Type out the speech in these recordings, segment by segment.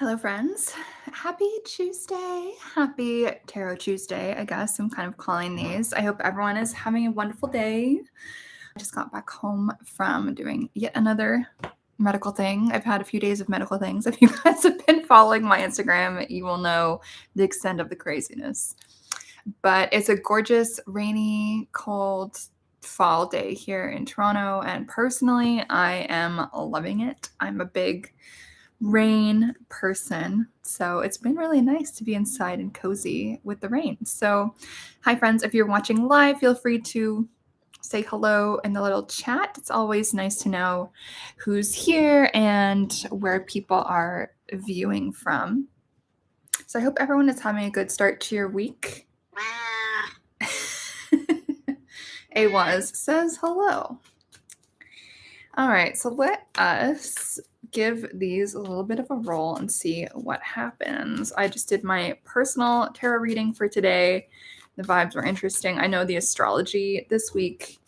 Hello, friends. Happy Tuesday. Happy Tarot Tuesday, I guess I'm kind of calling these. I hope everyone is having a wonderful day. I just got back home from doing yet another medical thing. I've had a few days of medical things. If you guys have been following my Instagram, you will know the extent of the craziness. But it's a gorgeous, rainy, cold fall day here in Toronto. And personally, I am loving it. I'm a big rain person. So it's been really nice to be inside and cozy with the rain. So, hi, friends. If you're watching live, feel free to say hello in the little chat. It's always nice to know who's here and where people are viewing from. So, I hope everyone is having a good start to your week. Awaz says hello. All right, so let us give these a little bit of a roll and see what happens. I just did my personal tarot reading for today. The vibes were interesting. I know the astrology this week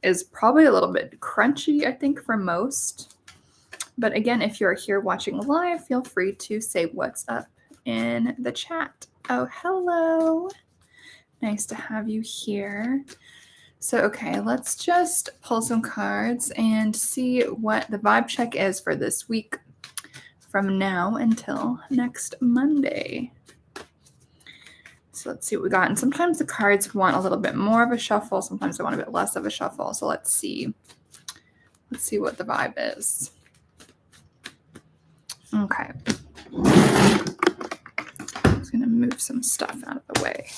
is probably a little bit crunchy, I think, for most. But again, if you're here watching live, feel free to say what's up in the chat. Oh, hello. Nice to have you here. So, okay, let's just pull some cards and see what the vibe check is for this week from now until next Monday. So let's see what we got. And sometimes the cards want a little bit more of a shuffle. Sometimes they want a bit less of a shuffle. So let's see. Let's see what the vibe is. Okay. I'm just going to move some stuff out of the way.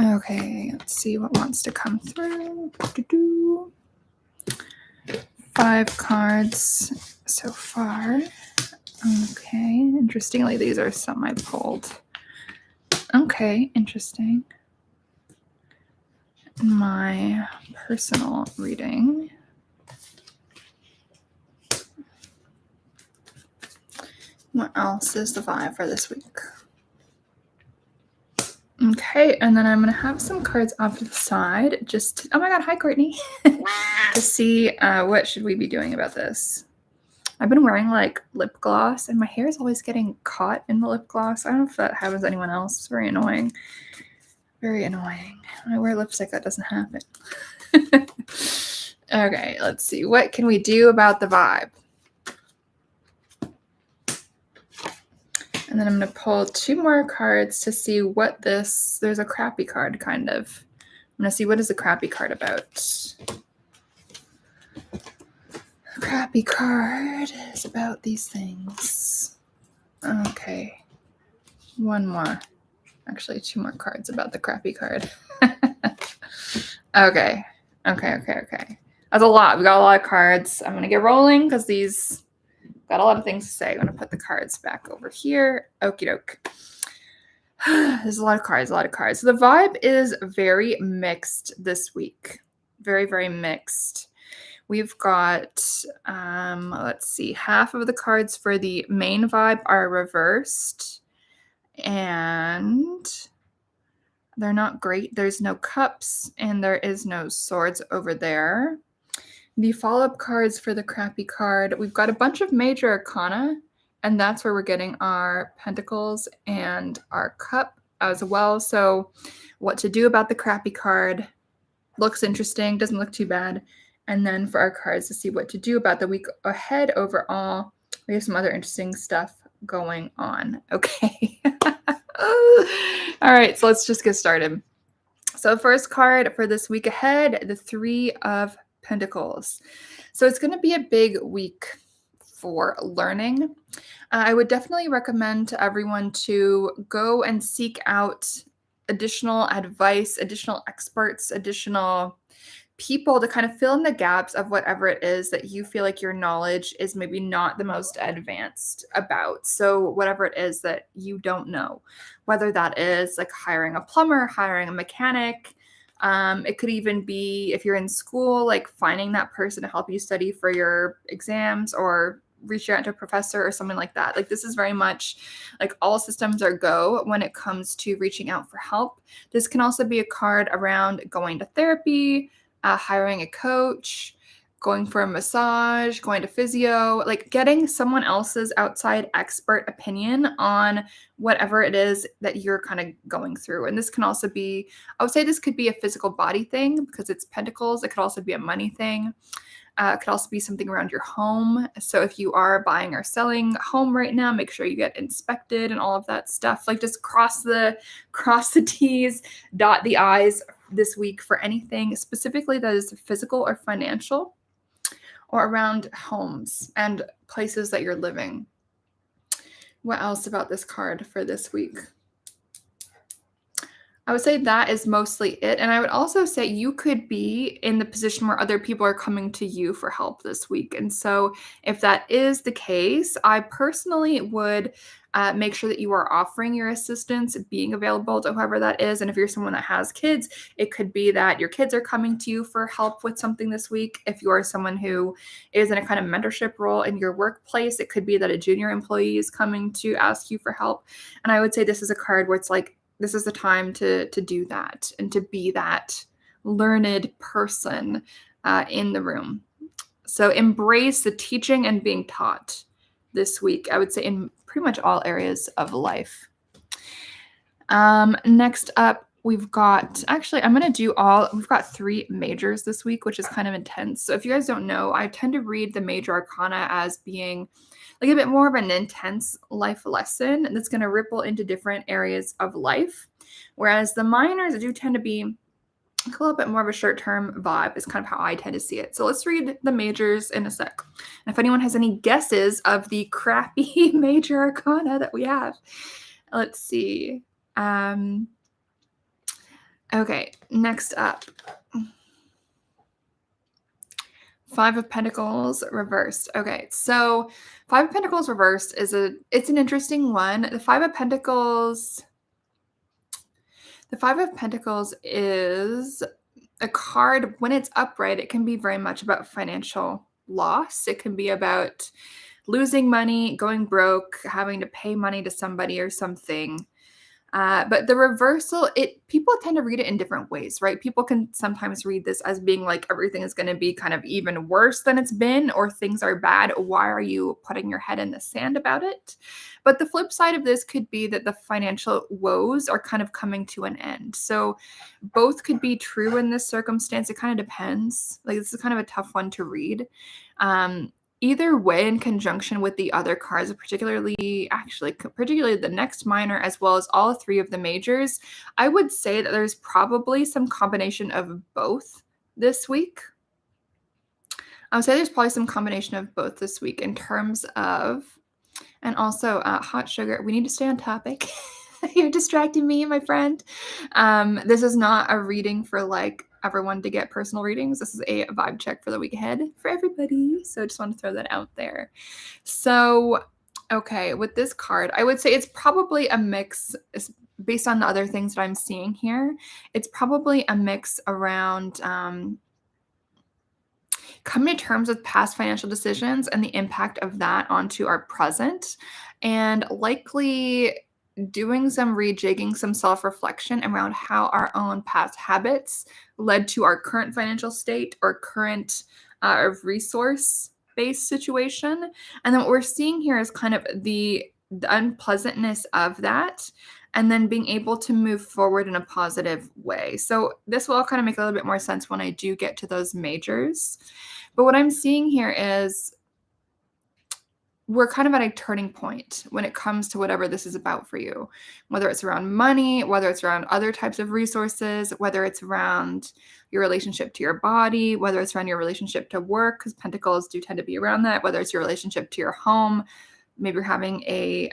Okay, let's see what wants to come through. 5 cards so far. Okay, interestingly, these are some I pulled. Okay, interesting. My personal reading. What else is the vibe for this week? Okay, and then I'm going to have some cards off to the side just to, oh my god, hi Courtney, to see what should we be doing about this. I've been wearing like lip gloss and my hair is always getting caught in the lip gloss. I don't know if that happens to anyone else. It's very annoying. Very annoying. When I wear lipstick, that doesn't happen. Okay, let's see. What can we do about the vibe? And then I'm going to pull 2 more cards to see what this, there's a crappy card kind of. I'm going to see what is the crappy card about. The crappy card is about these things. Okay. 1 more. Actually, 2 more cards about the crappy card. Okay. That's a lot. We got a lot of cards. I'm going to get rolling because these got a lot of things to say. I'm going to put the cards back over here. Okie doke. There's a lot of cards. So the vibe is very mixed this week. Very, very mixed. We've got, let's see, half of the cards for the main vibe are reversed. And they're not great. There's no cups and there is no swords over there. The follow-up cards for the crappy card, we've got a bunch of major arcana, and that's where we're getting our pentacles and our cup as well. So what to do about the crappy card looks interesting, doesn't look too bad. And then for our cards to see what to do about the week ahead overall, we have some other interesting stuff going on. Okay. All right, so let's just get started. So first card for this week ahead, the 3 of Pentacles. So it's going to be a big week for learning. I would definitely recommend to everyone to go and seek out additional advice, additional experts, additional people to kind of fill in the gaps of whatever it is that you feel like your knowledge is maybe not the most advanced about. So whatever it is that you don't know, whether that is like hiring a plumber, hiring a mechanic, it could even be if you're in school, like finding that person to help you study for your exams or reach out to a professor or something like that. Like this is very much like all systems are go when it comes to reaching out for help. This can also be a card around going to therapy, hiring a coach, going for a massage, going to physio, like getting someone else's outside expert opinion on whatever it is that you're kind of going through. And this can also be, I would say this could be a physical body thing because it's pentacles. It could also be a money thing. It could also be something around your home. So if you are buying or selling a home right now, make sure you get inspected and all of that stuff. Like just cross the T's, dot the I's this week for anything specifically that is physical or financial or around homes and places that you're living. What else about this card for this week? I would say that is mostly it. And I would also say you could be in the position where other people are coming to you for help this week. And so, if that is the case, I personally would make sure that you are offering your assistance, being available to whoever that is. And if you're someone that has kids, it could be that your kids are coming to you for help with something this week. If you are someone who is in a kind of mentorship role in your workplace, it could be that a junior employee is coming to ask you for help. And I would say this is a card where it's like, this is the time to do that and to be that learned person in the room. So embrace the teaching and being taught this week, I would say, in pretty much all areas of life. Next up, we've got, actually, we've got 3 majors this week, which is kind of intense. So if you guys don't know, I tend to read the major arcana as being like a bit more of an intense life lesson that's going to ripple into different areas of life. Whereas the minors do tend to be a little bit more of a short-term vibe is kind of how I tend to see it. So let's read the majors in a sec. And if anyone has any guesses of the crappy major arcana that we have, let's see. Okay, next up. 5 of Pentacles reversed. Okay, so 5 of Pentacles reversed it's an interesting one. The 5 of Pentacles is a card, when it's upright, it can be very much about financial loss. It can be about losing money, going broke, having to pay money to somebody or something. But the reversal, people tend to read it in different ways, right? People can sometimes read this as being like everything is going to be kind of even worse than it's been, or things are bad. Why are you putting your head in the sand about it? But the flip side of this could be that the financial woes are kind of coming to an end. So both could be true in this circumstance. It kind of depends. Like, this is kind of a tough one to read. Either way, in conjunction with the other cards, particularly the next minor, as well as all 3 of the majors, I would say that there's probably some combination of both this week. I would say there's probably some combination of both this week in terms of, and also hot sugar. We need to stay on topic. You're distracting me, my friend. This is not a reading for like everyone to get personal readings. This is a vibe check for the week ahead for everybody. So I just want to throw that out there. So, okay, with this card, I would say it's probably a mix based on the other things that I'm seeing here. It's probably a mix around coming to terms with past financial decisions and the impact of that onto our present, and likely doing some rejigging, some self-reflection around how our own past habits led to our current financial state or current resource-based situation. And then what we're seeing here is kind of the unpleasantness of that, and then being able to move forward in a positive way. So this will all kind of make a little bit more sense when I do get to those majors. But what I'm seeing here is we're kind of at a turning point when it comes to whatever this is about for you, whether it's around money, whether it's around other types of resources, whether it's around your relationship to your body, whether it's around your relationship to work, because pentacles do tend to be around that, whether it's your relationship to your home, maybe you're having a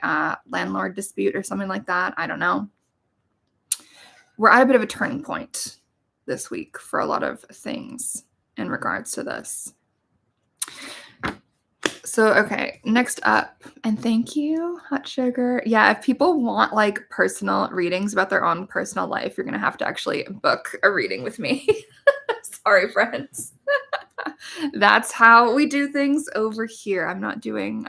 landlord dispute or something like that. I don't know. We're at a bit of a turning point this week for a lot of things in regards to this. So, okay, next up, and thank you, Hot Sugar. Yeah, if people want like personal readings about their own personal life, you're going to have to actually book a reading with me. Sorry, friends. That's how we do things over here. I'm not doing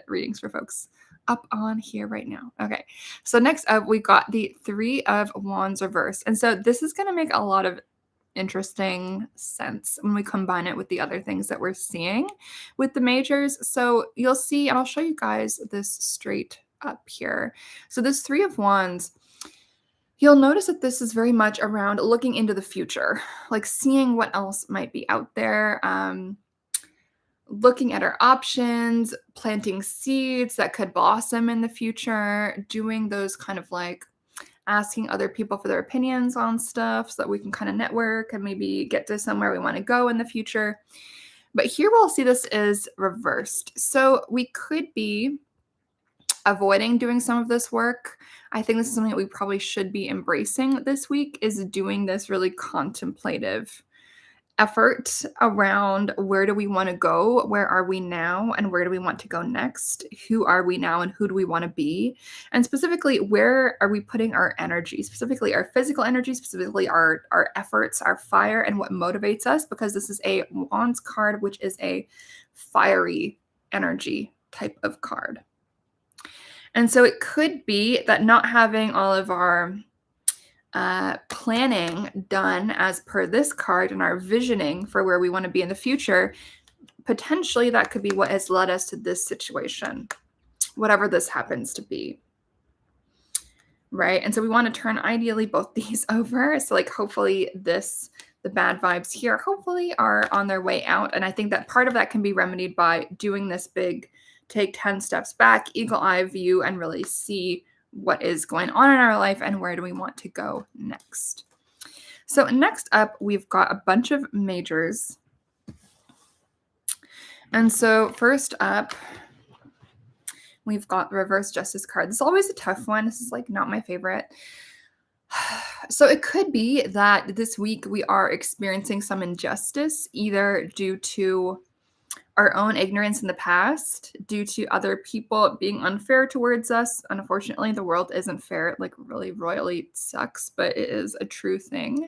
readings for folks up on here right now. Okay, so next up, we got the 3 of Wands reversed. And so this is going to make a lot of interesting sense when we combine it with the other things that we're seeing with the majors. So you'll see, and I'll show you guys this straight up here. So this Three of Wands, you'll notice that this is very much around looking into the future, like seeing what else might be out there. Looking at our options, planting seeds that could blossom in the future, doing those kind of like asking other people for their opinions on stuff so that we can kind of network and maybe get to somewhere we want to go in the future. But here we'll see this is reversed. So we could be avoiding doing some of this work. I think this is something that we probably should be embracing this week, is doing this really contemplative effort around where do we want to go, where are we now, and where do we want to go next, who are we now and who do we want to be, and specifically where are we putting our energy, specifically our physical energy, specifically our efforts, our fire, and what motivates us, because this is a Wands card, which is a fiery energy type of card. And so it could be that not having all of our planning done as per this card and our visioning for where we want to be in the future, potentially that could be what has led us to this situation, whatever this happens to be. Right? And so we want to turn ideally both these over. So like hopefully this, the bad vibes here, hopefully are on their way out. And I think that part of that can be remedied by doing this big take 10 steps back, eagle eye view, and really see what is going on in our life and where do we want to go next. So next up, we've got a bunch of majors. And so first up, we've got the reverse justice card. This is always a tough one. This is like not my favorite. So it could be that this week we are experiencing some injustice, either due to our own ignorance in the past, due to other people being unfair towards us. Unfortunately, the world isn't fair. It like really royally sucks, but it is a true thing.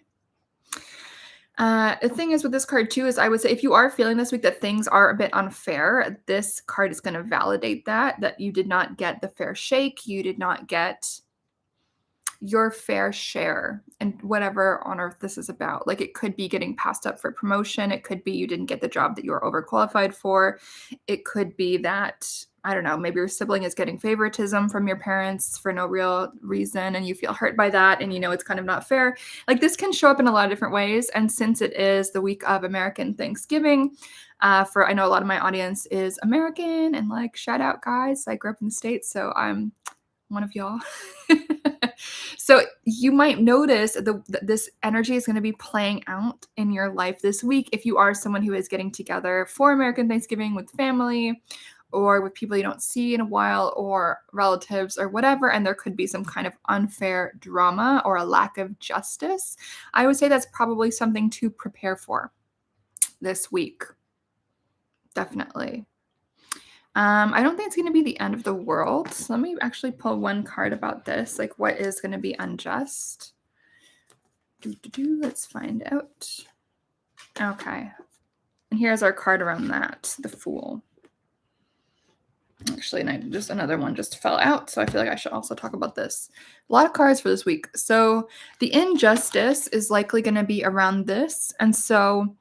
The thing is with this card too, is I would say if you are feeling this week that things are a bit unfair, this card is going to validate that you did not get the fair shake. You did not get your fair share and whatever on earth this is about. Like it could be getting passed up for promotion. It could be you didn't get the job that you were overqualified for. It could be that, I don't know, maybe your sibling is getting favoritism from your parents for no real reason and you feel hurt by that and you know it's kind of not fair. Like this can show up in a lot of different ways. And since it is the week of American Thanksgiving, I know a lot of my audience is American, and like shout out guys, I grew up in the States, so I'm one of y'all. So you might notice this energy is going to be playing out in your life this week if you are someone who is getting together for American Thanksgiving with family or with people you don't see in a while or relatives or whatever, and there could be some kind of unfair drama or a lack of justice. I would say that's probably something to prepare for this week. Definitely. I don't think it's going to be the end of the world. So let me actually pull one card about this, like what is going to be unjust. Let's find out. Okay. And here's our card around that, the Fool. Actually, and just another one just fell out, so I feel like I should also talk about this. A lot of cards for this week. So the injustice is likely going to be around this. And so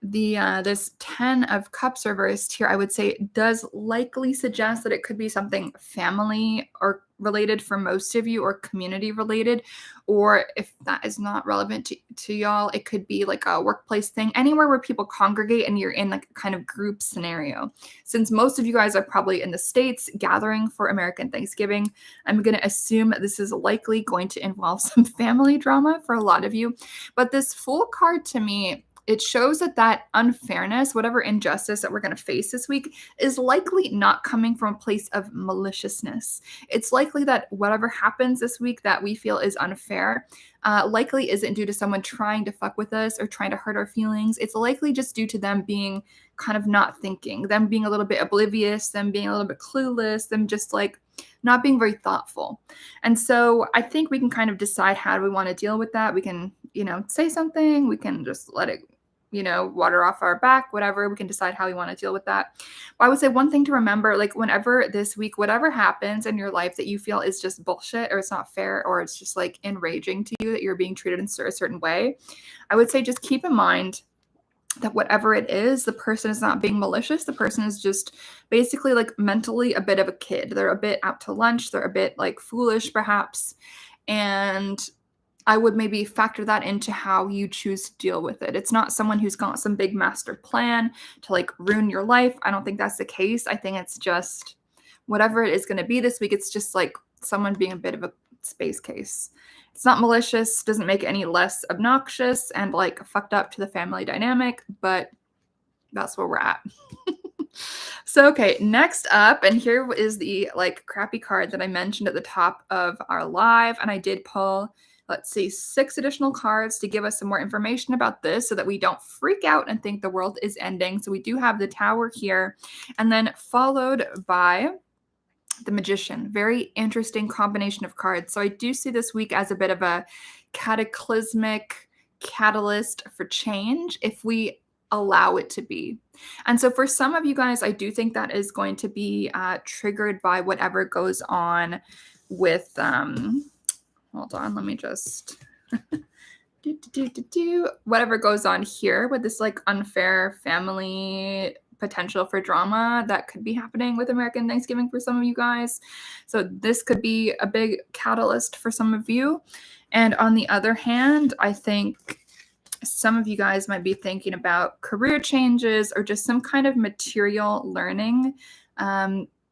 this 10 of Cups reversed here, I would say does likely suggest that it could be something family or related for most of you, or community related, or if that is not relevant to y'all, it could be like a workplace thing, anywhere where people congregate and you're in like a kind of group scenario. Since most of you guys are probably in the States gathering for American Thanksgiving, I'm going to assume this is likely going to involve some family drama for a lot of you. But this Fool card to me, it shows that unfairness, whatever injustice that we're going to face this week, is likely not coming from a place of maliciousness. It's likely that whatever happens this week that we feel is unfair, likely isn't due to someone trying to fuck with us or trying to hurt our feelings. It's likely just due to them being kind of not thinking, them being a little bit oblivious, them being a little bit clueless, them just like not being very thoughtful. And so I think we can kind of decide how do we want to deal with that. We can, say something, we can just let it water off our back, whatever. We can decide how we want to deal with that. But I would say one thing to remember, like whenever this week, whatever happens in your life that you feel is just bullshit or it's not fair or it's just like enraging to you that you're being treated in a certain way, I would say just keep in mind that whatever it is, the person is not being malicious. The person is just basically like mentally a bit of a kid. They're a bit out to lunch. They're a bit like foolish perhaps. And I would maybe factor that into how you choose to deal with it. It's not someone who's got some big master plan to like ruin your life. I don't think that's the case. I think it's just whatever it is going to be this week. It's just like someone being a bit of a space case. It's not malicious, doesn't make it any less obnoxious and like fucked up to the family dynamic, but that's where we're at. So, okay, next up, and here is the like crappy card that I mentioned at the top of our live, and I did pull, let's see, 6 additional cards to give us some more information about this so that we don't freak out and think the world is ending. So we do have the Tower here, and then followed by the Magician. Very interesting combination of cards. So I do see this week as a bit of a cataclysmic catalyst for change if we allow it to be. And so for some of you guys, I do think that is going to be triggered by whatever goes on with, hold on, let me just, whatever goes on here with this like unfair family potential for drama that could be happening with American Thanksgiving for some of you guys. So this could be a big catalyst for some of you. And on the other hand, I think some of you guys might be thinking about career changes or just some kind of material learning,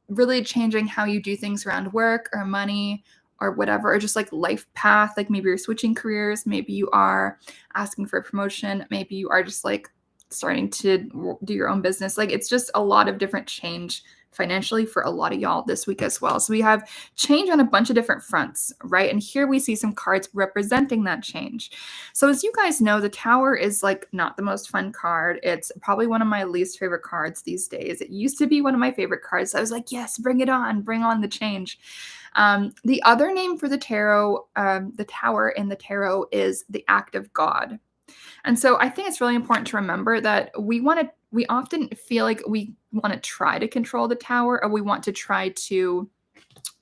really changing how you do things around work or money or whatever, or just like life path. Like maybe you're switching careers, maybe you are asking for a promotion, maybe you are just like starting to do your own business. Like it's just a lot of different change financially for a lot of y'all this week as well. So we have change on a bunch of different fronts, right? And here we see some cards representing that change. So as you guys know, the Tower is like not the most fun card. It's probably one of my least favorite cards these days. It used to be one of my favorite cards. I was like, yes, bring it on, bring on the change. The other name for the tarot, the Tower in the tarot is the act of God. And so I think it's really important to remember that we often feel like we want to try to control the Tower, or we want to try to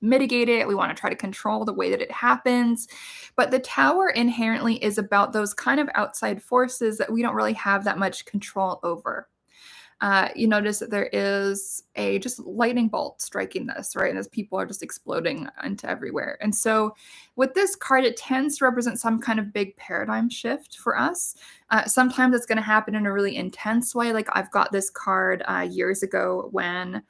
mitigate it. We want to try to control the way that it happens. But the Tower inherently is about those kind of outside forces that we don't really have that much control over. You notice that there is a just lightning bolt striking this, right? And as people are just exploding into everywhere. And so with this card, it tends to represent some kind of big paradigm shift for us. Sometimes it's going to happen in a really intense way. Like I've got this card years ago when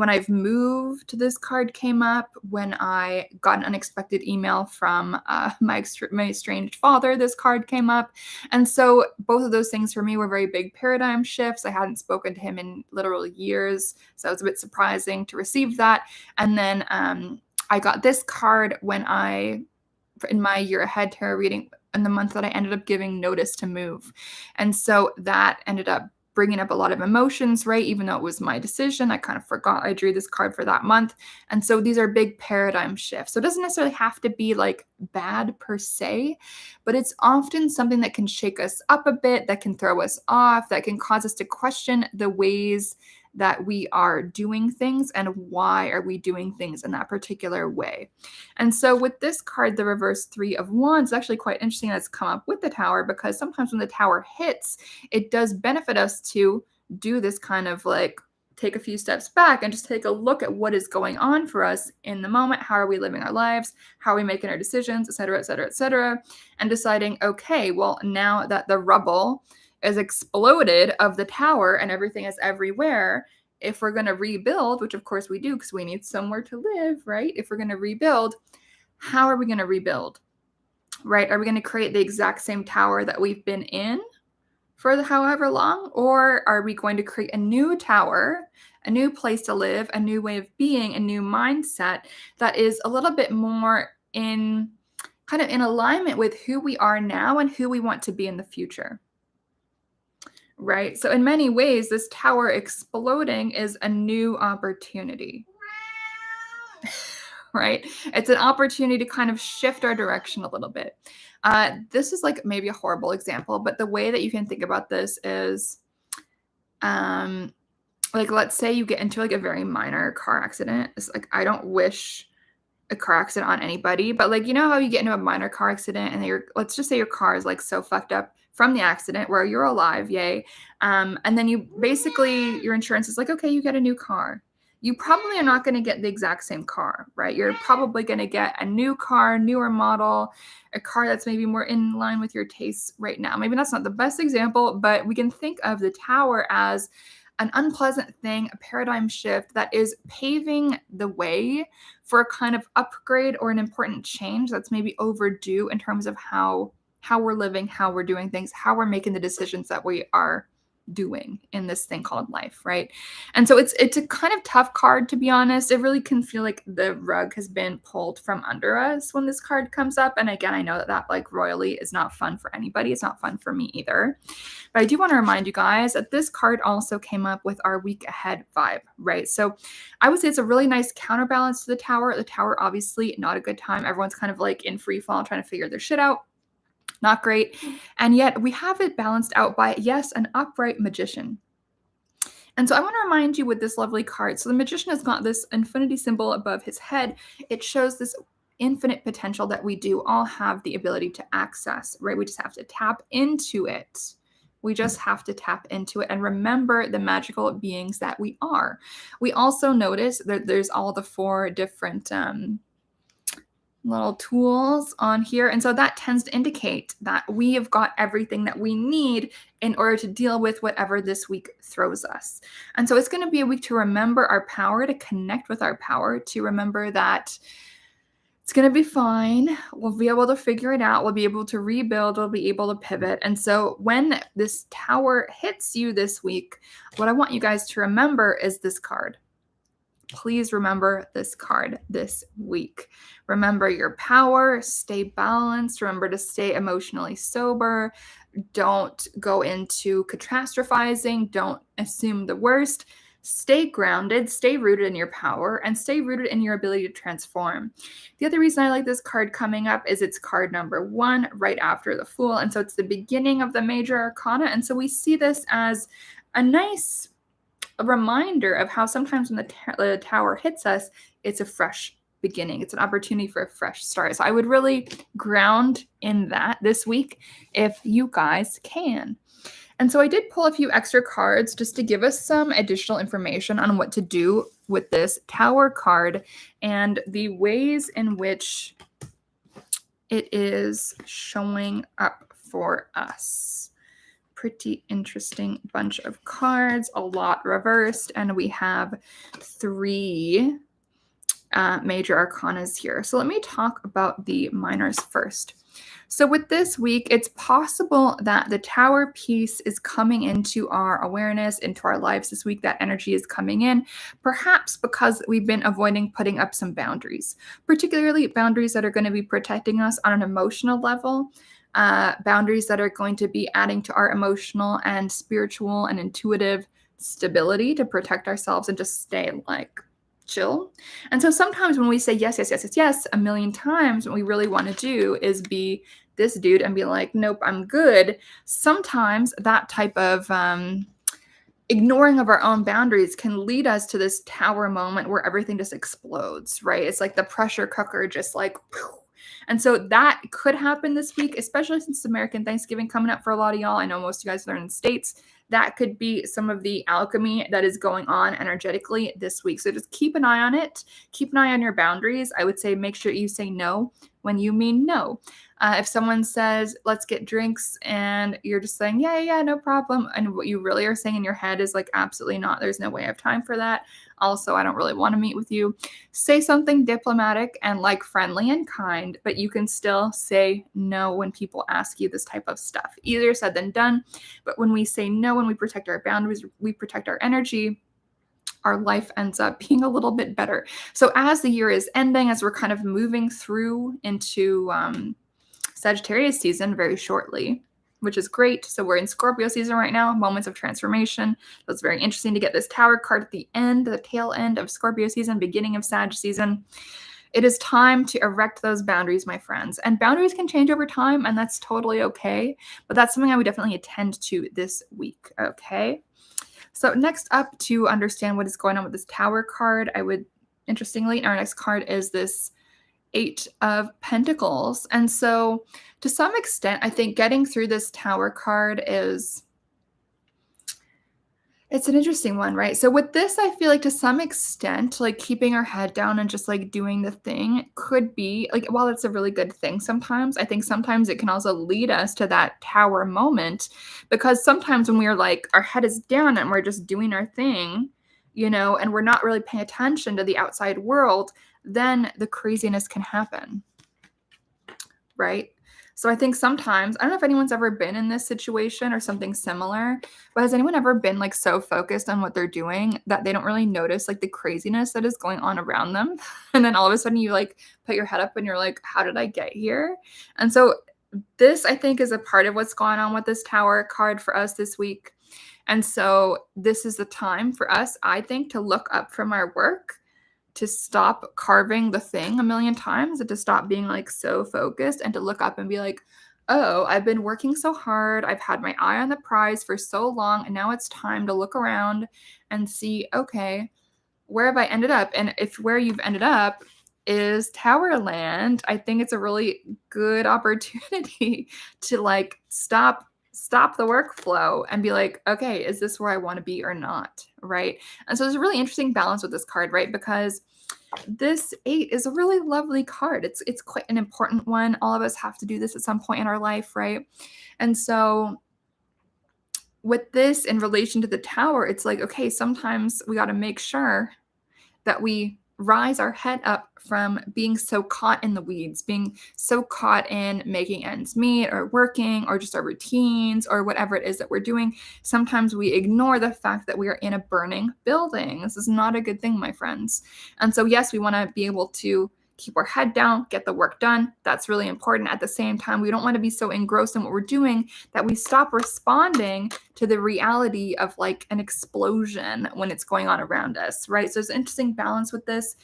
I've moved, this card came up. When I got an unexpected email from my estranged father, this card came up. And so both of those things for me were very big paradigm shifts. I hadn't spoken to him in literal years, so it was a bit surprising to receive that. And then I got this card in my year ahead tarot reading in the month that I ended up giving notice to move. And so that ended up bringing up a lot of emotions, right? Even though it was my decision, I kind of forgot I drew this card for that month. And so these are big paradigm shifts. So it doesn't necessarily have to be like bad per se, but it's often something that can shake us up a bit, that can throw us off, that can cause us to question the ways that we are doing things and why are we doing things in that particular way. And so with this card, the reverse 3 of Wands, it's actually quite interesting that it's come up with the Tower, because sometimes when the Tower hits, it does benefit us to do this kind of like take a few steps back and just take a look at what is going on for us in the moment. How are we living our lives? How are we making our decisions, et cetera, et cetera, et cetera, and deciding, okay, well, now that the rubble is exploded of the Tower and everything is everywhere, if we're going to rebuild, which of course we do because we need somewhere to live, right? If we're going to rebuild, how are we going to rebuild, right? Are we going to create the exact same Tower that we've been in for however long? Or are we going to create a new Tower, a new place to live, a new way of being, a new mindset that is a little bit more in alignment with who we are now and who we want to be in the future? Right? So in many ways, this Tower exploding is a new opportunity. right? It's an opportunity to kind of shift our direction a little bit. This is like maybe a horrible example, but the way that you can think about this is, um, like, let's say you get into like a very minor car accident. It's like, I don't wish a car accident on anybody, but like, you know how you get into a minor car accident and let's just say your car is like so fucked up from the accident where you're alive, yay. And then you basically, your insurance is like, okay, you get a new car. You probably are not going to get the exact same car, right? You're probably going to get a new car, newer model, a car that's maybe more in line with your tastes right now. Maybe that's not the best example, but we can think of the tower as an unpleasant thing, a paradigm shift that is paving the way for a kind of upgrade or an important change that's maybe overdue in terms of how we're living, how we're doing things, how we're making the decisions that we are doing in this thing called life, right? And so it's a kind of tough card, to be honest. It really can feel like the rug has been pulled from under us when this card comes up. And again, I know that like royally is not fun for anybody. It's not fun for me either. But I do want to remind you guys that this card also came up with our week ahead vibe, right? So I would say it's a really nice counterbalance to the tower. The tower, obviously, not a good time. Everyone's kind of like in free fall trying to figure their shit out. Not great. And yet we have it balanced out by, yes, an upright magician. And so I want to remind you with this lovely card. So the magician has got this infinity symbol above his head. It shows this infinite potential that we do all have the ability to access, right? We just have to tap into it. We just have to tap into it and remember the magical beings that we are. We also notice that there's all the 4 different little tools on here. And so that tends to indicate that we have got everything that we need in order to deal with whatever this week throws us. And so it's going to be a week to remember our power, to connect with our power, to remember that it's going to be fine. We'll be able to figure it out. We'll be able to rebuild. We'll be able to pivot. And so when this tower hits you this week, what I want you guys to remember is this card. Please remember this card this week. Remember your power, stay balanced, remember to stay emotionally sober. Don't go into catastrophizing, don't assume the worst. Stay grounded, stay rooted in your power, and stay rooted in your ability to transform. The other reason I like this card coming up is it's card number 1 right after the Fool. And so it's the beginning of the major arcana. And so we see this as a nice reminder of how sometimes when the tower hits us, it's a fresh beginning. It's an opportunity for a fresh start. So I would really ground in that this week if you guys can. And so I did pull a few extra cards just to give us some additional information on what to do with this tower card and the ways in which it is showing up for us. Pretty interesting bunch of cards, a lot reversed, and we have 3 major arcanas here. So let me talk about the minors first. So with this week, it's possible that the tower piece is coming into our awareness, into our lives this week. That energy is coming in, perhaps because we've been avoiding putting up some boundaries, particularly boundaries that are going to be protecting us on an emotional level. Boundaries that are going to be adding to our emotional and spiritual and intuitive stability to protect ourselves and just stay like chill. And so sometimes when we say yes, yes, yes, yes, yes, a million times, what we really want to do is be this dude and be like, nope, I'm good. Sometimes that type of ignoring of our own boundaries can lead us to this tower moment where everything just explodes, right? It's like the pressure cooker just like, whew. And so that could happen this week, especially since it's American Thanksgiving coming up for a lot of y'all. I know most of you guys are in the States. That could be some of the alchemy that is going on energetically this week. So just keep an eye on it. Keep an eye on your boundaries. I would say make sure you say no when you mean no. If someone says, let's get drinks, and you're just saying, yeah, no problem. And what you really are saying in your head is like, absolutely not. There's no way I have time for that. Also, I don't really want to meet with you. Say something diplomatic and like friendly and kind, but you can still say no when people ask you this type of stuff. Easier said than done. But when we say no, when we protect our boundaries, we protect our energy, our life ends up being a little bit better. So as the year is ending, as we're kind of moving through into Sagittarius season very shortly, which is great. So we're in Scorpio season right now, moments of transformation. So it's very interesting to get this tower card at the end, the tail end of Scorpio season, beginning of Sag season. It is time to erect those boundaries, my friends. And boundaries can change over time, and that's totally okay. But that's something I would definitely attend to this week, okay? So next up, to understand what is going on with this Tower card, interestingly, our next card is this Eight of Pentacles. And so to some extent, I think getting through this Tower card it's an interesting one, right? So with this, I feel like to some extent, like keeping our head down and just like doing the thing could be like, while it's a really good thing sometimes, I think sometimes it can also lead us to that tower moment, because sometimes when we're like, our head is down and we're just doing our thing, and we're not really paying attention to the outside world, then the craziness can happen, right? So I think sometimes, I don't know if anyone's ever been in this situation or something similar, but has anyone ever been like so focused on what they're doing that they don't really notice like the craziness that is going on around them? And then all of a sudden you like put your head up and you're like, how did I get here? And so this, I think, is a part of what's going on with this Tower card for us this week. And so this is the time for us, I think, to look up from our work, to stop carving the thing a million times, and to stop being like so focused, and to look up and be like, oh, I've been working so hard. I've had my eye on the prize for so long. And now it's time to look around and see, okay, where have I ended up? And if where you've ended up is Towerland, I think it's a really good opportunity to like stop the workflow and be like, okay, is this where I want to be or not? Right. And so there's a really interesting balance with this card, right? Because this 8 is a really lovely card. It's quite an important one. All of us have to do this at some point in our life, right? And so with this in relation to the Tower, it's like, okay, sometimes we got to make sure that we rise our head up from being so caught in the weeds, being so caught in making ends meet or working or just our routines or whatever it is that we're doing. Sometimes we ignore the fact that we are in a burning building. This is not a good thing, my friends. And so, yes, we want to be able to keep our head down, get the work done. That's really important. At the same time, we don't want to be so engrossed in what we're doing that we stop responding to the reality of like an explosion when it's going on around us, right? So there's an interesting balance with this.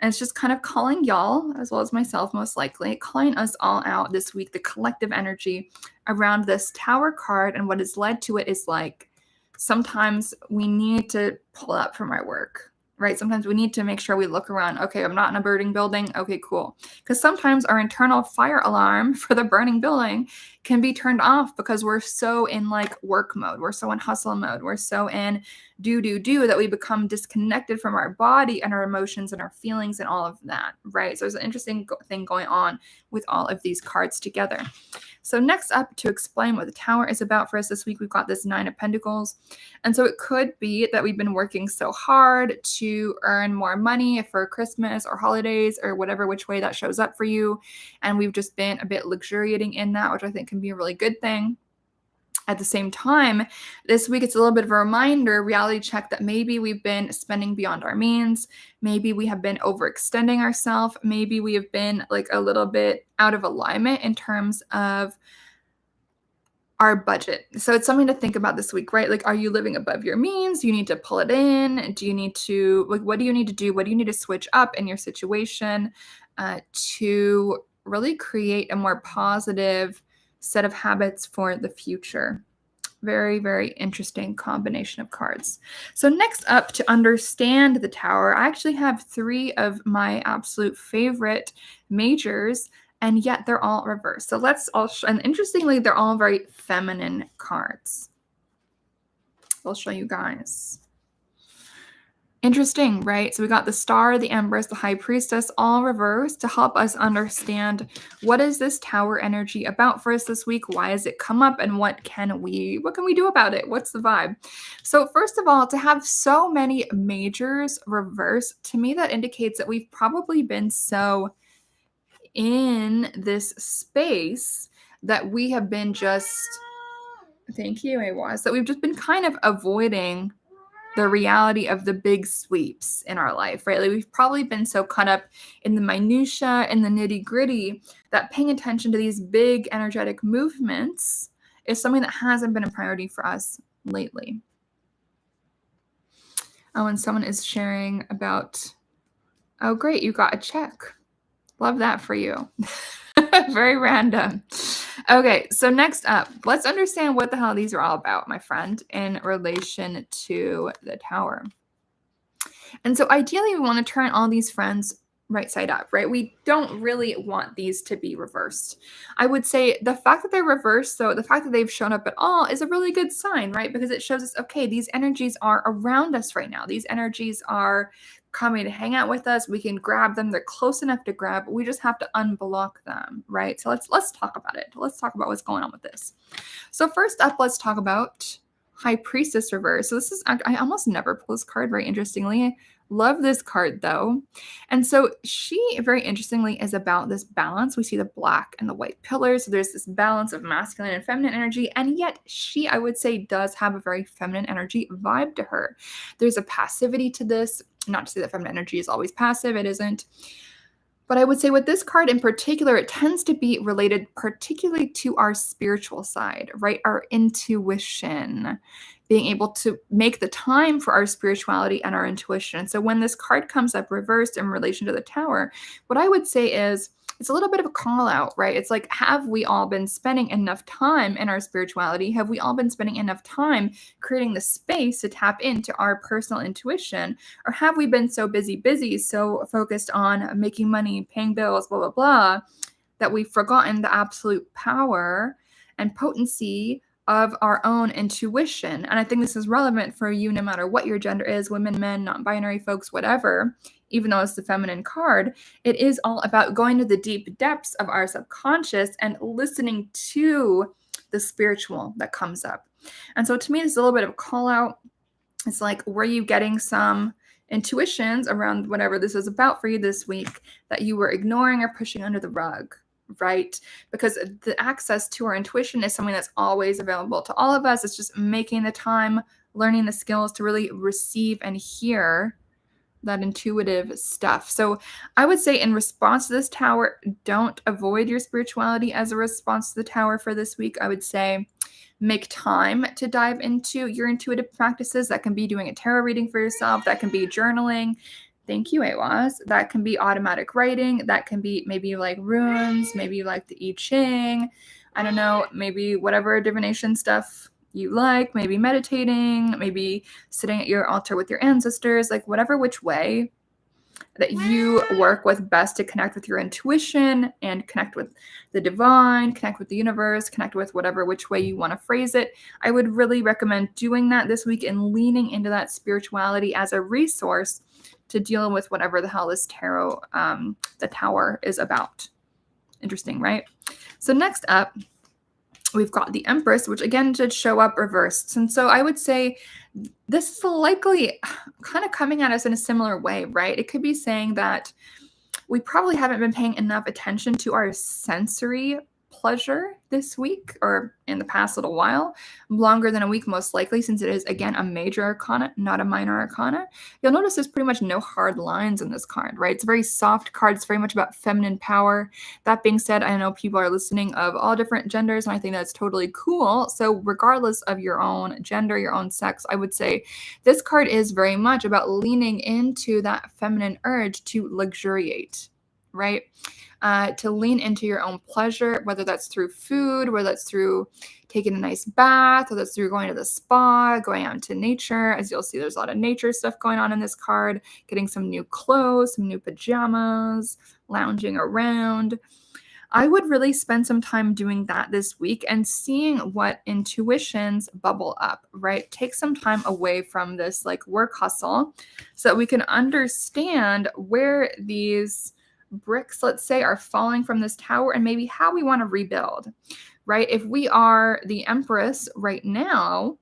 And it's just kind of calling y'all, as well as myself, most likely, calling us all out this week, the collective energy around this Tower card. And what has led to it is like, sometimes we need to pull up from our work, right? Sometimes we need to make sure we look around. Okay, I'm not in a burning building. Okay, cool. Because sometimes our internal fire alarm for the burning building can be turned off because we're so in like work mode. We're so in hustle mode. We're so in do that we become disconnected from our body and our emotions and our feelings and all of that, right? So there's an interesting thing going on with all of these cards together. So next up, to explain what the Tower is about for us this week, we've got this 9 of Pentacles. And so it could be that we've been working so hard to earn more money for Christmas or holidays or whatever which way that shows up for you. And we've just been a bit luxuriating in that, which I think can be a really good thing. At the same time, this week it's a little bit of a reminder, reality check, that maybe we've been spending beyond our means. Maybe we have been overextending ourselves. Maybe we have been like a little bit out of alignment in terms of our budget. So it's something to think about this week, right? Like, are you living above your means? You need to pull it in. Do you need to, like, what do you need to do? What do you need to switch up in your situation to really create a more positive set of habits for the future? Very, very interesting combination of cards. So next up, to understand the Tower, I actually have 3 of my absolute favorite majors, and yet they're all reversed. So let's all, and interestingly, they're all very feminine cards. I'll show you guys. Interesting, right? So we got the Star, the Empress, the High Priestess, all reversed to help us understand what is this Tower energy about for us this week? Why has it come up? And what can we do about it? What's the vibe? So first of all, to have so many majors reversed, to me that indicates that we've probably been so in this space that we have been just, thank you, Awas, that we've just been kind of avoiding the reality of the big sweeps in our life, right? Like, we've probably been so caught up in the minutia and the nitty gritty that paying attention to these big energetic movements is something that hasn't been a priority for us lately. Oh, and someone is sharing about Oh, great. You got a check. Love that for you. Very random. Okay, so next up, let's understand what the hell these are all about, my friend, in relation to the tower. And so ideally, we want to turn all these friends right side up, right? We don't really want these to be reversed. I would say the fact that they're reversed, so the fact that they've shown up at all is a really good sign, right? Because it shows us, okay, these energies are around us right now. These energies are coming to hang out with us. We can grab them. They're close enough to grab. We just have to unblock them, right? So let's talk about it. Let's talk about what's going on with this. So first up, let's talk about High Priestess reverse. So this is, I almost never pull this card, very interestingly. Love this card though. And so she, very interestingly, is about this balance. We see the black and the white pillars. So there's this balance of masculine and feminine energy. And yet she, I would say, does have a very feminine energy vibe to her. There's a passivity to this. Not to say that feminine energy is always passive, it isn't. But I would say with this card in particular, it tends to be related particularly to our spiritual side, right? Our intuition, being able to make the time for our spirituality and our intuition. So when this card comes up reversed in relation to the tower, what I would say is it's a little bit of a call out, right? It's like, have we all been spending enough time in our spirituality? Have we all been spending enough time creating the space to tap into our personal intuition? Or have we been so busy, so focused on making money, paying bills, blah, blah, blah, that we've forgotten the absolute power and potency of our own intuition? And I think this is relevant for you no matter what your gender is, women, men, non-binary folks, whatever. Even though it's the feminine card, it is all about going to the deep depths of our subconscious and listening to the spiritual that comes up. And so to me, this is a little bit of a call out. It's like, were you getting some intuitions around whatever this is about for you this week that you were ignoring or pushing under the rug? Right? Because the access to our intuition is something that's always available to all of us. It's just making the time, learning the skills to really receive and hear that intuitive stuff. So I would say in response to this tower, don't avoid your spirituality as a response to the tower for this week. I would say make time to dive into your intuitive practices. That can be doing a tarot reading for yourself. That can be journaling. Thank you, Awas. That can be automatic writing. That can be maybe you like runes, maybe you like the I Ching. I don't know, maybe whatever divination stuff you like, maybe meditating, maybe sitting at your altar with your ancestors, like whatever which way that you work with best to connect with your intuition and connect with the divine, connect with the universe, connect with whatever which way you want to phrase it. I would really recommend doing that this week and leaning into that spirituality as a resource to deal with whatever the hell this tarot, the tower is about. Interesting, right? So next up, we've got the Empress, which again did show up reversed. And so I would say this is likely kind of coming at us in a similar way, right? It could be saying that we probably haven't been paying enough attention to our sensory pleasure this week or in the past little while, longer than a week most likely, since it is again a major arcana, not a minor arcana. You'll notice there's pretty much no hard lines in this card, right? It's a very soft card. It's very much about feminine power. That being said, I know people are listening of all different genders, and I think that's totally cool. So regardless of your own gender, your own sex, I would say this card is very much about leaning into that feminine urge to luxuriate, right? To lean into your own pleasure, whether that's through food, whether that's through taking a nice bath, whether that's through going to the spa, going out into nature. As you'll see, there's a lot of nature stuff going on in this card, getting some new clothes, some new pajamas, lounging around. I would really spend some time doing that this week and seeing what intuitions bubble up, right? Take some time away from this like work hustle so that we can understand where these bricks, let's say, are falling from this tower and maybe how we want to rebuild, right? If we are the Empress right now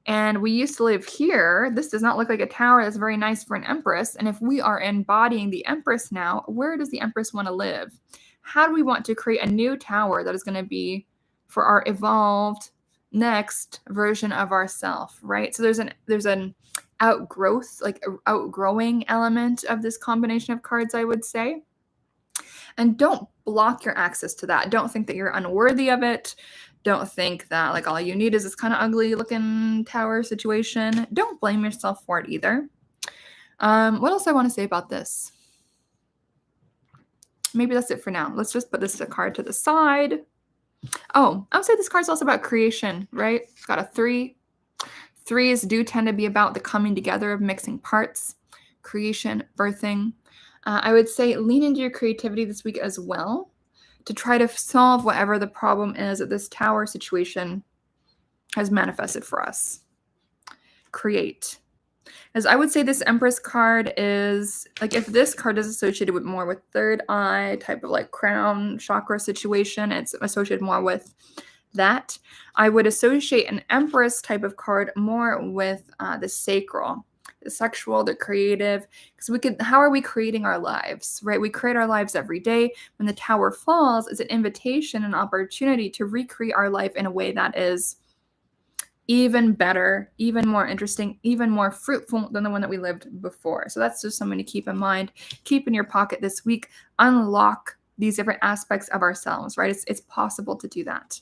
and we used to live here, this does not look like a tower that's very nice for an Empress. And if we are embodying the Empress now, where does the Empress want to live? How do we want to create a new tower that is going to be for our evolved next version of ourself, right? So there's an outgrowth, like outgrowing element of this combination of cards, I would say. And don't block your access to that. Don't think that you're unworthy of it. Don't think that like all you need is this kind of ugly looking tower situation. Don't blame yourself for it either. What else I want to say about this? maybe that's it for now. Let's just put this card to the side. Oh, I would say this card's also about creation, right? It's got a 3. Threes do tend to be about the coming together of mixing parts, creation, birthing. I would say lean into your creativity this week as well to try to solve whatever the problem is that this tower situation has manifested for us. Create. As I would say this Empress card is, like, if this card is associated with more with third eye, type of like crown chakra situation, it's associated more with that. I would associate an Empress type of card more with the sacral, the sexual, the creative, because how are we creating our lives, right? We create our lives every day. When the tower falls, it's an invitation, an opportunity to recreate our life in a way that is even better, even more interesting, even more fruitful than the one that we lived before. So that's just something to keep in mind. Keep in your pocket this week. Unlock these different aspects of ourselves, right? It's possible to do that.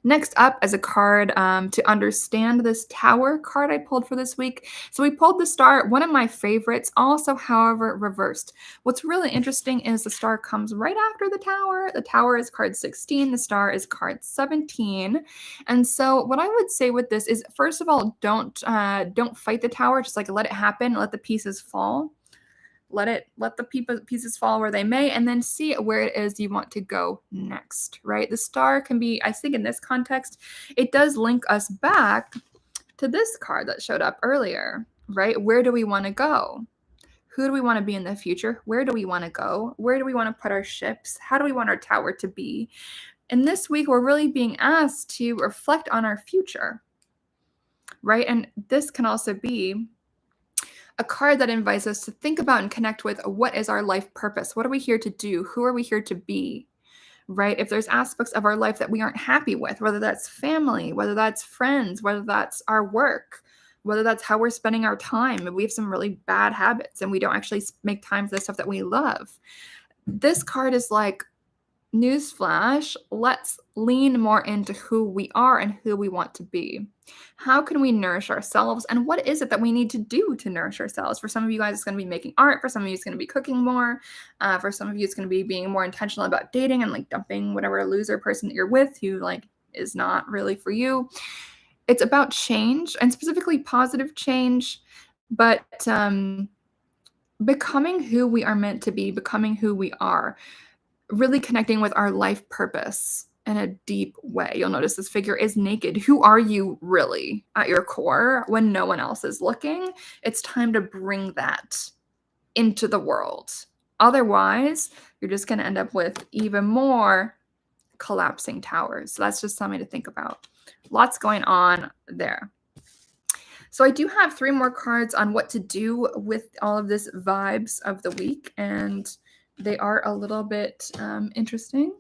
Next up as a card to understand this tower card I pulled for this week. So we pulled the star, one of my favorites, also, however, reversed. What's really interesting is the star comes right after the tower. The tower is card 16. The star is card 17. And so what I would say with this is, first of all, don't fight the tower. Just like let it happen. Let the pieces fall. Let the pieces fall where they may, and then see where it is you want to go next, right? The star can be, I think in this context, it does link us back to this card that showed up earlier, right? Where do we want to go? Who do we want to be in the future? Where do we want to go? Where do we want to put our ships? How do we want our tower to be? And this week, we're really being asked to reflect on our future, right? And this can also be a card that invites us to think about and connect with what is our life purpose? What are we here to do? Who are we here to be? Right? If there's aspects of our life that we aren't happy with, whether that's family, whether that's friends, whether that's our work, whether that's how we're spending our time, if we have some really bad habits and we don't actually make time for the stuff that we love, this card is like, newsflash, let's lean more into who we are and who we want to be. How can we nourish ourselves? And what is it that we need to do to nourish ourselves? For some of you guys, it's going to be making art. For some of you, it's going to be cooking more. For some of you, it's going to be being more intentional about dating and like dumping whatever loser person that you're with who like is not really for you. It's about change, and specifically positive change, but becoming who we are meant to be, becoming who we are. Really connecting with our life purpose in a deep way. You'll notice this figure is naked. Who are you really at your core when no one else is looking? It's time to bring that into the world. Otherwise, you're just going to end up with even more collapsing towers. So that's just something to think about. Lots going on there. So I do have 3 more cards on what to do with all of this vibes of the week, and they are a little bit interesting.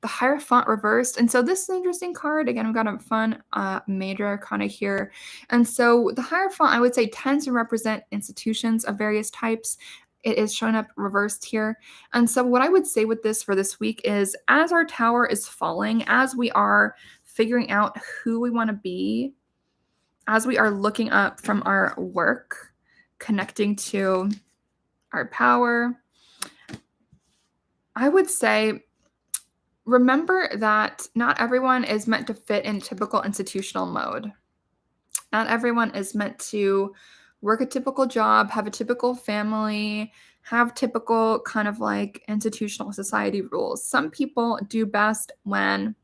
The Hierophant reversed. And so this is an interesting card. Again, we've got a fun major arcana here. And so the Hierophant, I would say, tends to represent institutions of various types. It is showing up reversed here. And so what I would say with this for this week is, as our tower is falling, as we are figuring out who we want to be, as we are looking up from our work, connecting to our power, I would say, remember that not everyone is meant to fit in typical institutional mode. Not everyone is meant to work a typical job, have a typical family, have typical kind of like institutional society rules. Some people do best when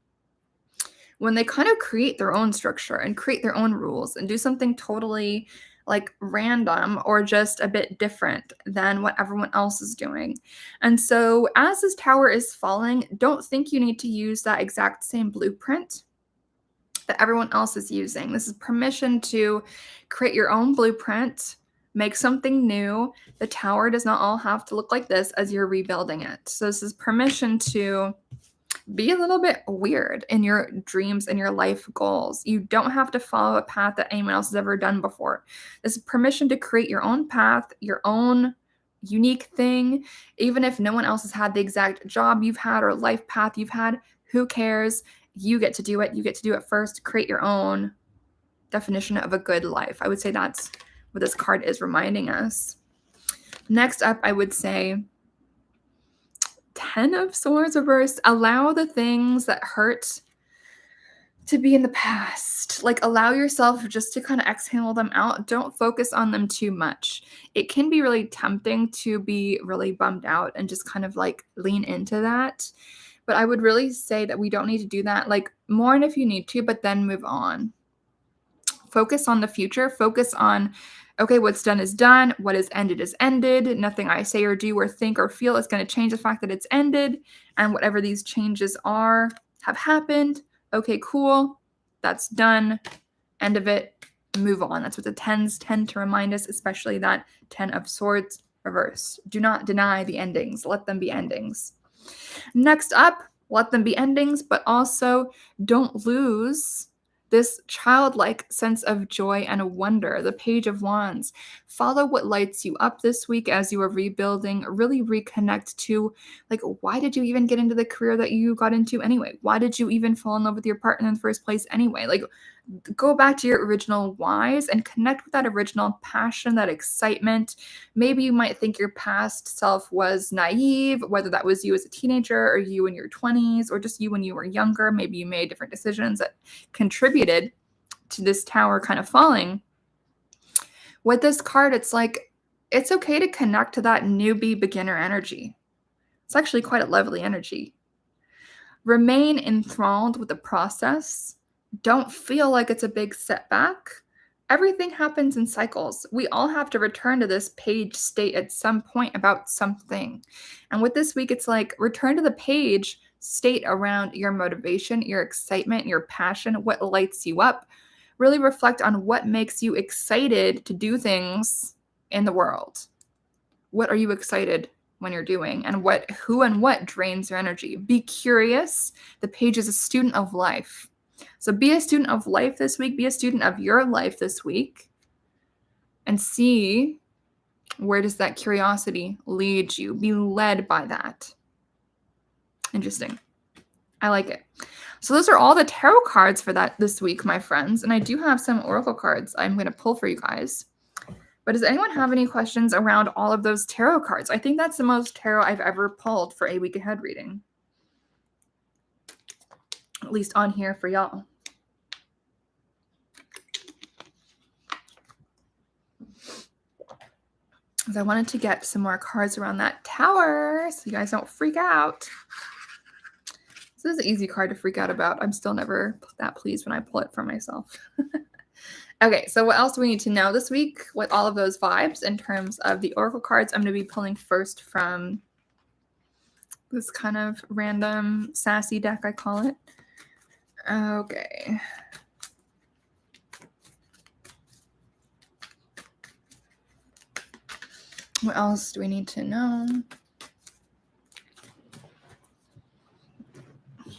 they kind of create their own structure and create their own rules and do something totally like random or just a bit different than what everyone else is doing. And so as this tower is falling, don't think you need to use that exact same blueprint that everyone else is using. This is permission to create your own blueprint, make something new. The tower does not all have to look like this as you're rebuilding it. So this is permission to be a little bit weird in your dreams and your life goals. You don't have to follow a path that anyone else has ever done before. This is permission to create your own path, your own unique thing. Even if no one else has had the exact job you've had or life path you've had, who cares? You get to do it. You get to do it first. Create your own definition of a good life. I would say that's what this card is reminding us. Next up, I would say Ten of Swords reversed. Allow the things that hurt to be in the past. Like, allow yourself just to kind of exhale them out. Don't focus on them too much. It can be really tempting to be really bummed out and just kind of like lean into that. But I would really say that we don't need to do that. Like, mourn if you need to, but then move on. Focus on the future. Focus on, okay, what's done is done. What is ended. Nothing I say or do or think or feel is going to change the fact that it's ended. And whatever these changes are have happened. Okay, cool. That's done. End of it. Move on. That's what the tens tend to remind us, especially that 10 of Swords reverse. Do not deny the endings. Let them be endings. Next up, let them be endings, but also don't lose this childlike sense of joy and wonder. The Page of Wands. Follow what lights you up this week as you are rebuilding. Really reconnect to, like, why did you even get into the career that you got into anyway? Why did you even fall in love with your partner in the first place anyway? Like, go back to your original whys and connect with that original passion, that excitement. Maybe you might think your past self was naive, whether that was you as a teenager or you in your 20s or just you when you were younger. Maybe you made different decisions that contributed to this tower kind of falling. With this card, it's like, it's okay to connect to that newbie beginner energy. It's actually quite a lovely energy. Remain enthralled with the process. Don't feel like it's a big setback. Everything happens in cycles. We all have to return to this page state at some point about something. And with this week, it's like, return to the page state around your motivation, your excitement, your passion, what lights you up. Really reflect on what makes you excited to do things in the world. What are you excited when you're doing, and who and what drains your energy? Be curious. The page is a student of life. So be a student of life this week. Be a student of your life this week and see, where does that curiosity lead you? Be led by that. Interesting. I like it. So those are all the tarot cards for that this week, my friends. And I do have some oracle cards I'm going to pull for you guys. But does anyone have any questions around all of those tarot cards? I think that's the most tarot I've ever pulled for a week ahead reading. At least on here for y'all. Because I wanted to get some more cards around that tower so you guys don't freak out. This is an easy card to freak out about. I'm still never that pleased when I pull it for myself. Okay, so what else do we need to know this week with all of those vibes in terms of the oracle cards? I'm going to be pulling first from this kind of random sassy deck, I call it. Okay. What else do we need to know?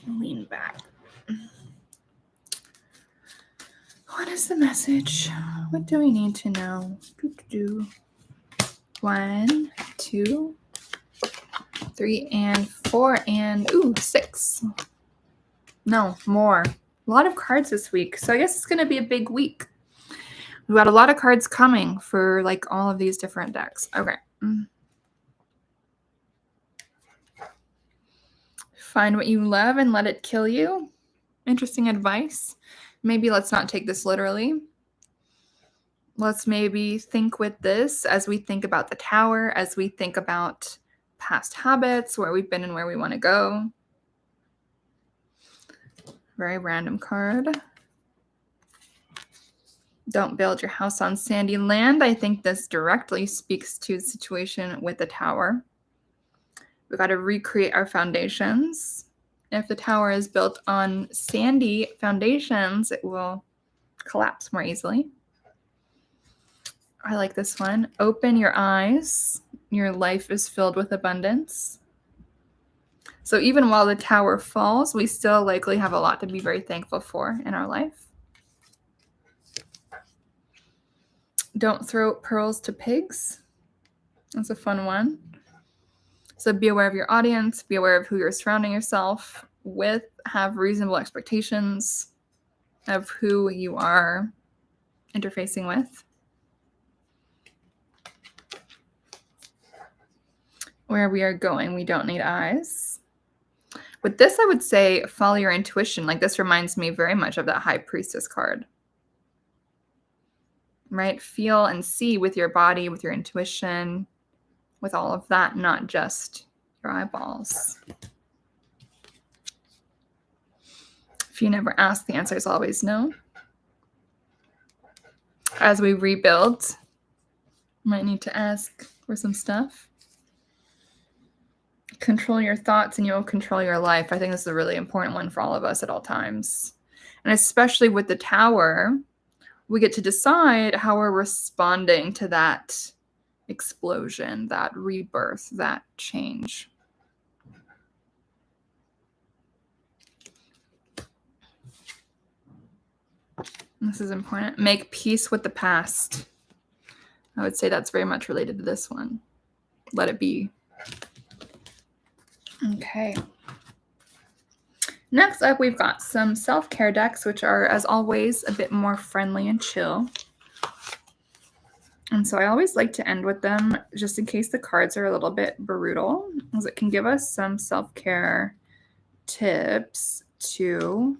Lean back. What is the message? What do we need to know? 1, 2, 3, and 4, and 6. No, more. A lot of cards this week. So I guess it's going to be a big week. We've got a lot of cards coming for like all of these different decks. Okay. Find what you love and let it kill you. Interesting advice. Maybe let's not take this literally. Let's maybe think with this as we think about the tower, as we think about past habits, where we've been and where we want to go. Very random card. Don't build your house on sandy land. I think this directly speaks to the situation with the tower. We've got to recreate our foundations. If the tower is built on sandy foundations, it will collapse more easily. I like this one. Open your eyes. Your life is filled with abundance. So even while the tower falls, we still likely have a lot to be very thankful for in our life. Don't throw pearls to pigs. That's a fun one. So be aware of your audience, be aware of who you're surrounding yourself with, have reasonable expectations of who you are interfacing with. where we are going. We don't need eyes. With this, I would say follow your intuition. Like this reminds me very much of that High Priestess card. Right? Feel and see with your body, with your intuition, with all of that, not just your eyeballs. If you never ask, the answer is always no. As we rebuild, might need to ask for some stuff. Control your thoughts and you'll control your life. I think this is a really important one for all of us at all times. And especially with the Tower, we get to decide how we're responding to that explosion, that rebirth, that change. This is important. Make peace with the past. I would say that's very much related to this one. Let it be. Okay. Next up, we've got some self-care decks, which are, as always, a bit more friendly and chill. And so I always like to end with them just in case the cards are a little bit brutal, as it can give us some self-care tips to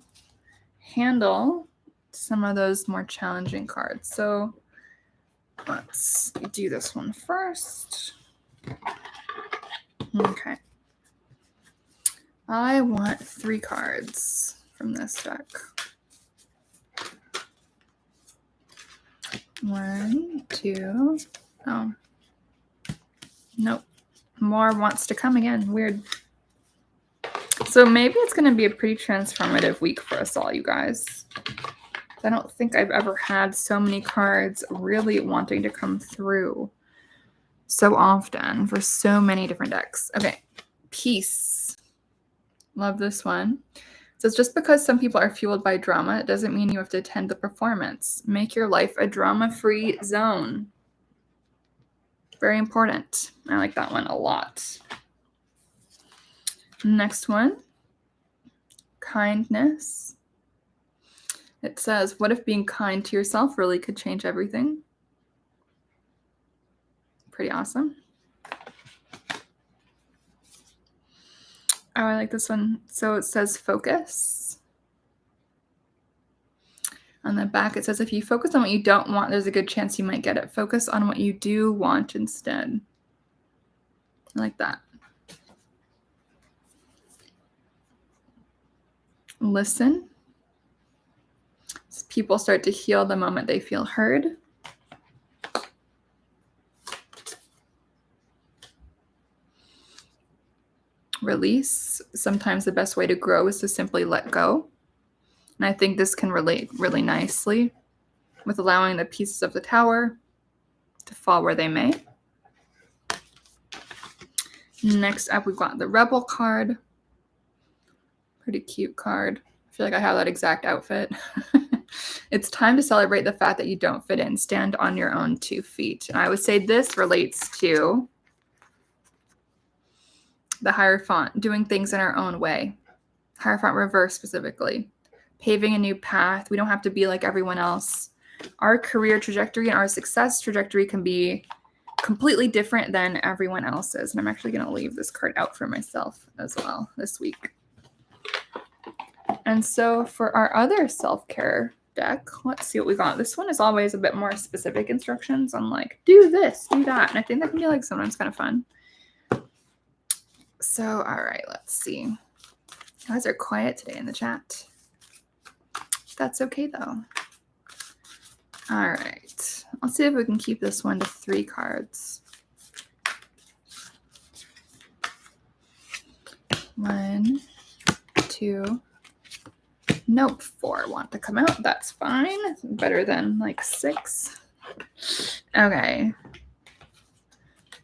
handle some of those more challenging cards. So let's do this one first. Okay. I want 3 cards from this deck. 1, 2. Oh. Nope. More wants to come again. Weird. So maybe it's going to be a pretty transformative week for us all, you guys. I don't think I've ever had so many cards really wanting to come through so often for so many different decks. Okay. Peace. Love this one. So it's just because some people are fueled by drama, it doesn't mean you have to attend the performance. Make your life a drama-free zone. Very important. I like that one a lot. Next one. Kindness. It says, what if being kind to yourself really could change everything? Pretty awesome. Oh, I like this one. So it says focus. On the back, it says, if you focus on what you don't want, there's a good chance you might get it. Focus on what you do want instead. I like that. Listen. People start to heal the moment they feel heard. Release. Sometimes the best way to grow is to simply let go. And I think this can relate really nicely with allowing the pieces of the Tower to fall where they may. Next up, we've got the Rebel card. Pretty cute card. I feel like I have that exact outfit. It's time to celebrate the fact that you don't fit in. Stand on your own 2 feet. And I would say this relates to the Hierophant, doing things in our own way. Hierophant reverse specifically. Paving a new path. We don't have to be like everyone else. Our career trajectory and our success trajectory can be completely different than everyone else's. And I'm actually going to leave this card out for myself as well this week. And so for our other self-care deck, let's see what we got. This one is always a bit more specific instructions on like, do this, do that. And I think that can be like sometimes kind of fun. So, all right, let's see. You guys are quiet today in the chat. That's okay though. All right, let's see if we can keep this one to 3 cards. 1, 2. Nope, 4 want to come out. That's fine. Better than like 6. Okay.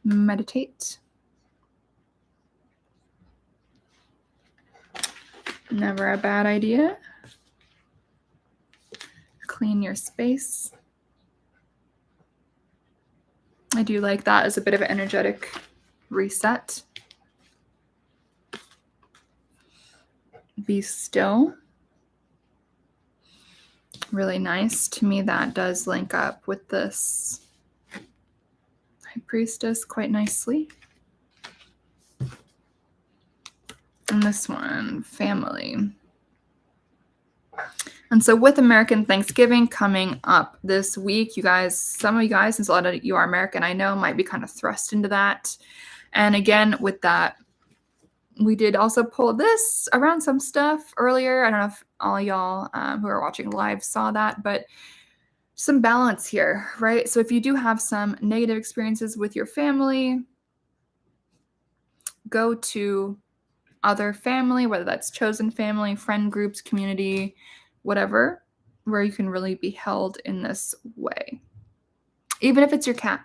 Meditate. Never a bad idea. Clean your space. I do like that as a bit of an energetic reset. Be still. Really nice. To me, that does link up with this High Priestess quite nicely. And this one, family. And so with American Thanksgiving coming up this week, you guys, some of you guys, since a lot of you are American, I know, might be kind of thrust into that. And again, with that, we did also pull this around some stuff earlier. I don't know if all y'all who are watching live saw that, but some balance here, right? So if you do have some negative experiences with your family, go to other family, whether that's chosen family, friend groups, community, whatever, where you can really be held in this way. Even if it's your cat.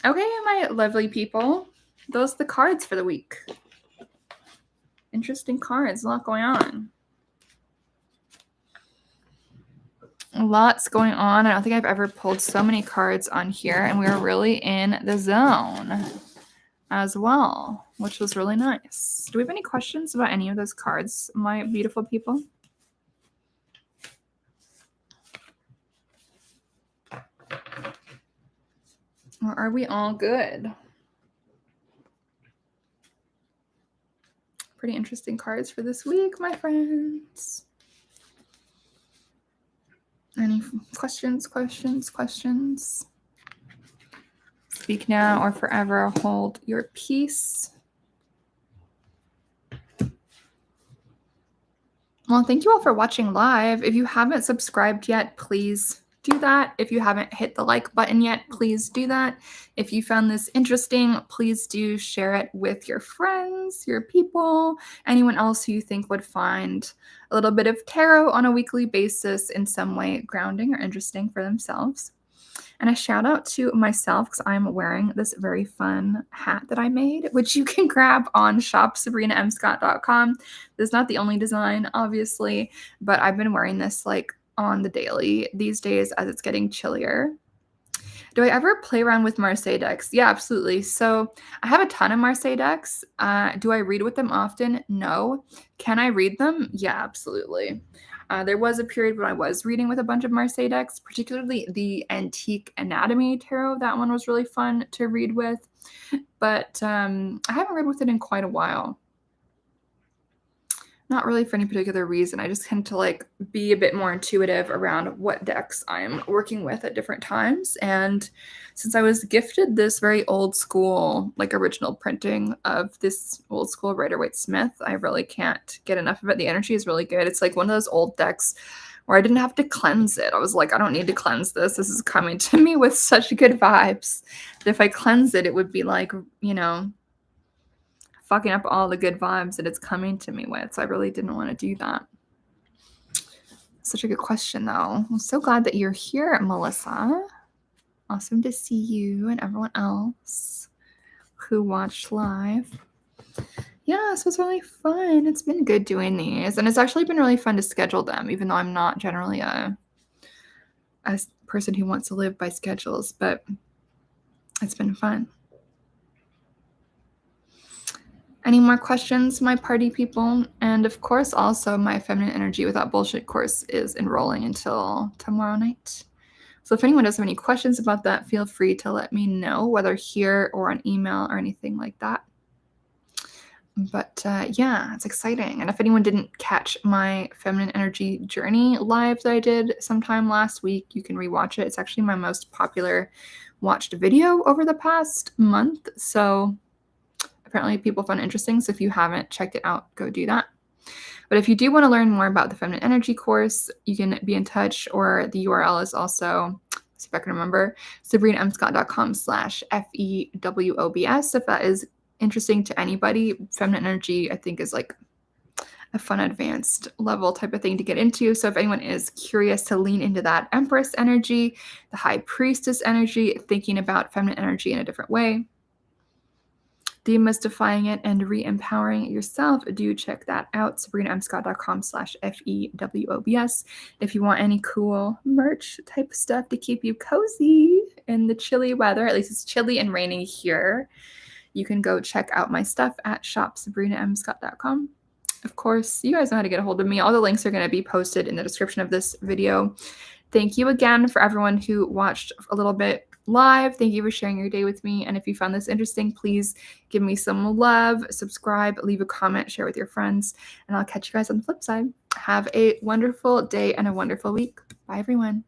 Okay, my lovely people. Those are the cards for the week. Interesting cards. A lot going on. Lots going on. I don't think I've ever pulled so many cards on here, and we were really in the zone as well, which was really nice. Do we have any questions about any of those cards, my beautiful people? Or are we all good? Pretty interesting cards for this week, my friends. Any questions? Speak now or forever hold your peace. Well, thank you all for watching live. If you haven't subscribed yet, please do that. If you haven't hit the like button yet, please do that. If you found this interesting, please do share it with your friends, your people, anyone else who you think would find a little bit of tarot on a weekly basis in some way grounding or interesting for themselves. And a shout out to myself because I'm wearing this very fun hat that I made, which you can grab on shopsabrinamscott.com. This is not the only design, obviously, but I've been wearing this like on the daily these days as it's getting chillier. Do I ever play around with Marseille decks? Yeah, absolutely. So I have a ton of Marseille decks. Do I read with them often? No. Can I read them? Yeah, absolutely. There was a period when I was reading with a bunch of Marseille decks, particularly the Antique Anatomy Tarot. That one was really fun to read with. But I haven't read with it in quite a while. Not really for any particular reason. I just tend to like be a bit more intuitive around what decks I'm working with at different times. And since I was gifted this very old school, like original printing of this old school Rider-Waite-Smith, I really can't get enough of it. The energy is really good. It's like one of those old decks where I didn't have to cleanse it. I was like, I don't need to cleanse this. This is coming to me with such good vibes. That if I cleanse it, it would be like, you know, fucking up all the good vibes that it's coming to me with. So I really didn't want to do that. Such a good question, though. I'm so glad that you're here, Melissa. Awesome to see you and everyone else who watched live. Yeah, this was really fun. It's been good doing these. And it's actually been really fun to schedule them, even though I'm not generally a person who wants to live by schedules. But it's been fun. Any more questions, my party people? And of course, also my Feminine Energy Without Bullshit course is enrolling until tomorrow night. So if anyone does have any questions about that, feel free to let me know, whether here or on email or anything like that. But yeah, it's exciting. And if anyone didn't catch my Feminine Energy Journey live that I did sometime last week, you can rewatch it. It's actually my most popular watched video over the past month. So apparently people found it interesting. So if you haven't checked it out, go do that. But if you do want to learn more about the Feminine Energy course, you can be in touch, or the URL is also, see if I can remember, sabrinamscott.com/FEWOBS. If that is interesting to anybody, Feminine Energy, I think, is like a fun advanced level type of thing to get into. So if anyone is curious to lean into that Empress energy, the High Priestess energy, thinking about feminine energy in a different way, demystifying it and re-empowering it yourself, do check that out. sabrinamscott.com/FEWOBS. If you want any cool merch type stuff to keep you cozy in the chilly weather, at least it's chilly and raining here, you can go check out my stuff at shopsabrinamscott.com. Of course, you guys know how to get a hold of me. All the links are going to be posted in the description of this video. Thank you again for everyone who watched a little bit live. Thank you for sharing your day with me. And if you found this interesting, please give me some love, subscribe, leave a comment, share with your friends, and I'll catch you guys on the flip side. Have a wonderful day and a wonderful week. Bye, everyone.